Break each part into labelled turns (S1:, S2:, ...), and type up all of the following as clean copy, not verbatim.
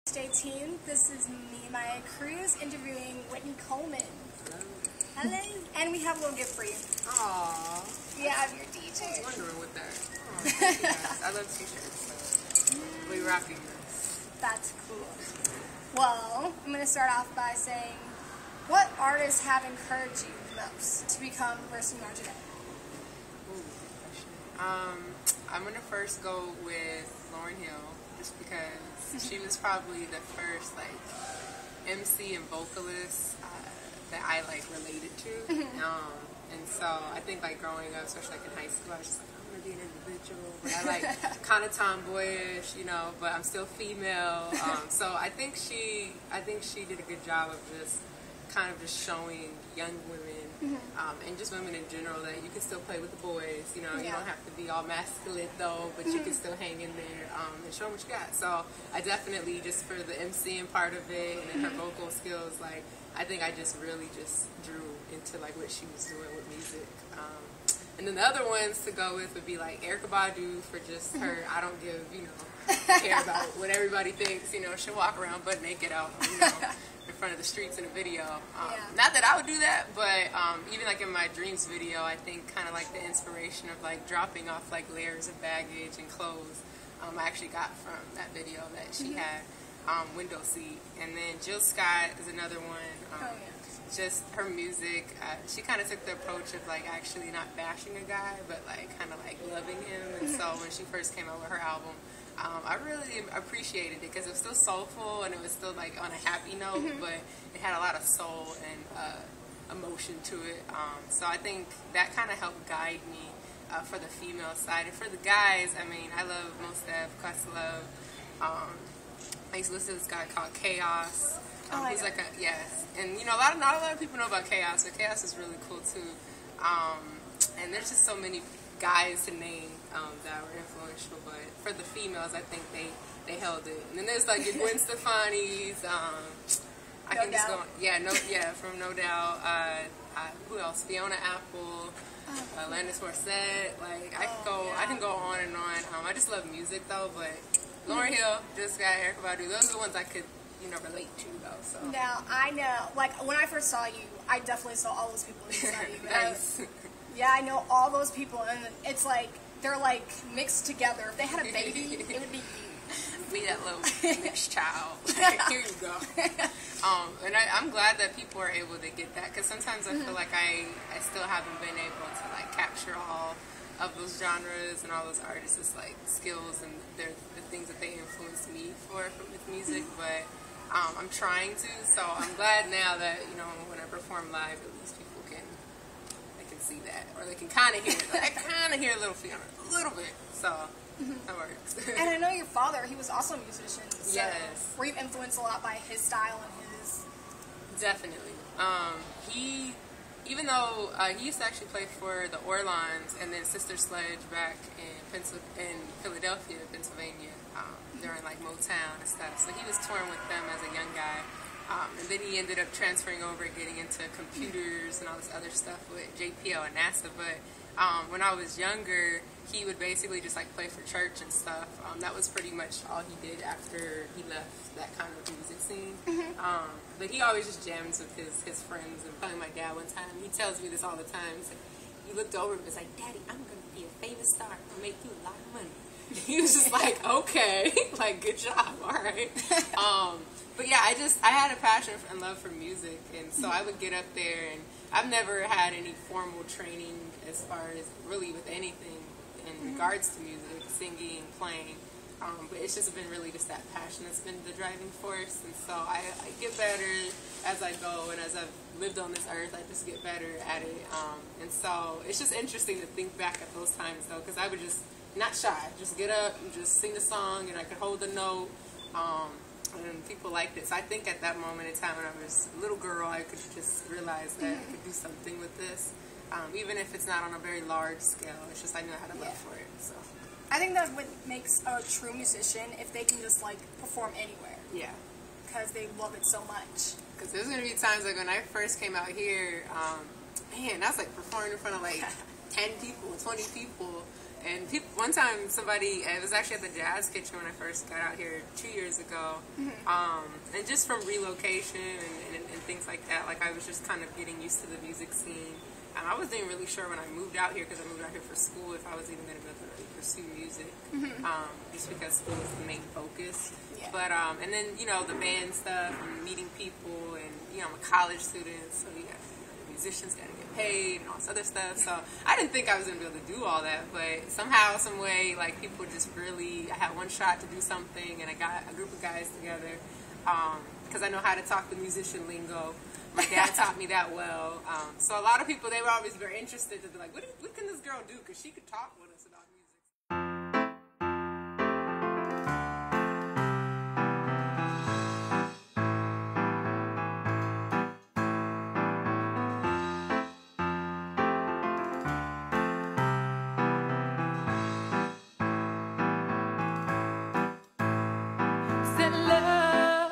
S1: Stay tuned. This is me, Maya Cruz, interviewing Whitney Coleman. Hello. And we have a little gift for you.
S2: Aww.
S1: We have your DJ.
S2: I was wondering what that. Oh, thank you guys. I love t-shirts, so we rocking this.
S1: That's cool. Well, I'm going to start off by saying, what artists have encouraged you the most to become the person you are today?
S2: Ooh, good question. I'm going to first go with Lauryn Hill, just because she was probably the first, MC and vocalist that I, related to. And so I think, growing up, especially, in high school, I was just I want to be an individual. But I, kind of tomboyish, but I'm still female. So I think she did a good job of just kind of just showing young women, and just women in general, that you can still play with the boys. You don't have to be all masculine though, but you can still hang in there and show them what you got. So I definitely, just for the MCing part of it and her vocal skills, I think I just really just drew into what she was doing with music. And then the other ones to go with would be Erykah Badu, for just her. I don't give care about what everybody thinks. She'll walk around butt naked out, in front of the streets in a video. Not that I would do that, but even in my dreams video, I think kind of the inspiration of dropping off layers of baggage and clothes, I actually got from that video that she had, Window Seat. And then Jill Scott is another one. Just her music, she kind of took the approach of actually not bashing a guy, but kind of loving him. And so when she first came out with her album, I really appreciated it because it was still soulful and it was still on a happy note, but it had a lot of soul and emotion to it. So I think that kind of helped guide me for the female side. And for the guys, I love Mos Def, Questlove. I used to listen to this guy called Chaos. He's yes, and not a lot of people know about Chaos, but Chaos is really cool too. And there's just so many guys to name that were influential, but for the females, I think they held it. And then there's your Gwen Stefani's. I can just go, from No Doubt. Who else? Fiona Apple, Alanis Morissette. I can go on and on. I just love music though, but Lauryn Hill, Just Got Erykah Badu. Those are the ones I could relate to though. So
S1: now I know, when I first saw you, I definitely saw all those people inside you.
S2: Nice.
S1: I know all those people, and it's they're mixed together. If they had a baby, it would be you.
S2: Be that little mixed child. Here you go. And I'm glad that people are able to get that, because sometimes I feel like I still haven't been able to capture all of those genres and all those artists' skills and the things that they influenced me with music, but I'm trying to. So I'm glad now that when I perform live, at least people can see that, or they can kind of hear it. I kind of hear a little Fiona, a little bit. So that works.
S1: And I know your father; he was also a musician. So
S2: yes.
S1: Were you influenced a lot by his style and his?
S2: Definitely. Even though he used to actually play for the Orlons and then Sister Sledge back in Philadelphia, Pennsylvania, during Motown and stuff. So he was touring with them as a young guy. And then he ended up transferring over, getting into computers and all this other stuff with JPL and NASA. But when I was younger, he would basically just play for church and stuff. That was pretty much all he did after he left that kind of music scene. But he always just jams with his friends. And probably my dad one time, he tells me this all the time. He looked over and was like, "Daddy, I'm going to be a famous star. I'll make you a lot of money." He was just okay, good job, all right. But yeah, I had a passion and love for music, and so I would get up there, and I've never had any formal training as far as really with anything in regards to music, singing, playing, but it's just been really just that passion that's been the driving force, and so I get better as I go, and as I've lived on this earth, I just get better at it, and so it's just interesting to think back at those times though, because I would just, not shy, just get up and just sing a song, and I could hold a note, and people liked it. So I think at that moment in time when I was a little girl, I could just realize that I could do something with this, even if it's not on a very large scale. It's just I knew I had a love for it. So
S1: I think that's what makes a true musician, if they can just perform anywhere.
S2: Yeah.
S1: Because they love it so much.
S2: Because there's gonna be times when I first came out here, man, I was performing in front of 10 people, 20 people. And one time it was actually at the Jazz Kitchen when I first got out here 2 years ago. And just from relocation and things like that, like I was just kind of getting used to the music scene. I wasn't even really sure when I moved out here, because I moved out here for school, if I was even going to be able to really pursue music, just because school was the main focus.
S1: Yeah.
S2: But and then the band stuff and meeting people, and I'm a college student, so the musicians got to get paid and all this other stuff. So I didn't think I was going to be able to do all that, but somehow, some way, like people just really, I had one shot to do something, and I got a group of guys together, because I know how to talk the musician lingo. My dad taught me that well. So a lot of people, they were always very interested to be like, what can this girl do? Because she could talk with us about music.
S3: Said love,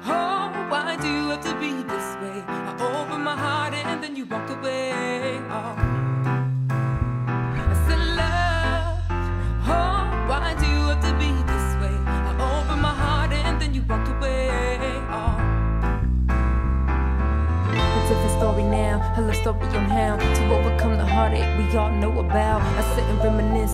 S3: oh, why do you have to be this way? I opened my heart and then you walked away. Oh. I said love, oh, why do you have to be this way? I opened my heart and then you walked away. Oh. A different story now, a love story on how to overcome the heartache we all know about. I sit and reminisce.